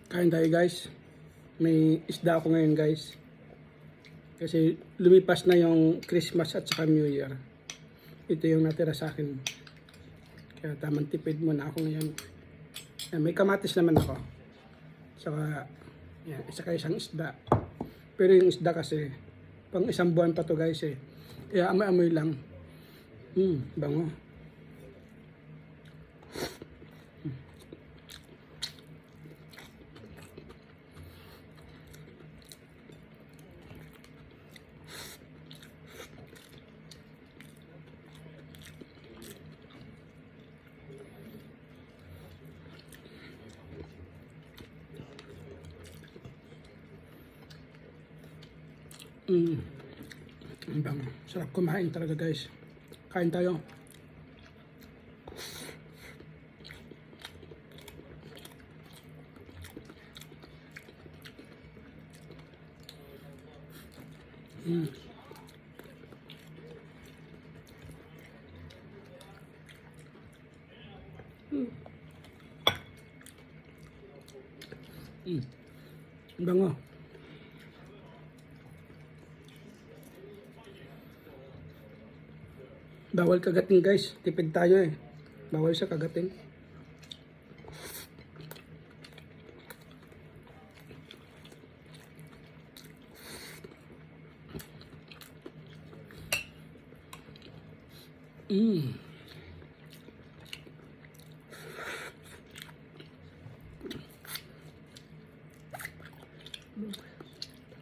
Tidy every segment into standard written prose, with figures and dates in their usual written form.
Kain tayo guys. May isda ako ngayon guys. Kasi lumipas na yung Christmas at saka New Year. Ito yung natira sa akin. Kaya tamang tipid muna ako ngayon. Yan, may kamatis naman ako. Saka, yan, saka isang isda. Pero yung isda kasi, pang isang buwan pa to guys eh. Kaya amoy-amoy lang. Bango. Ang bango. Sarap kumain talaga guys. Kain tayo. Ang bango. Bawal kagating guys. Tipid tayo eh. Bawal sa kagating.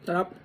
Sarap.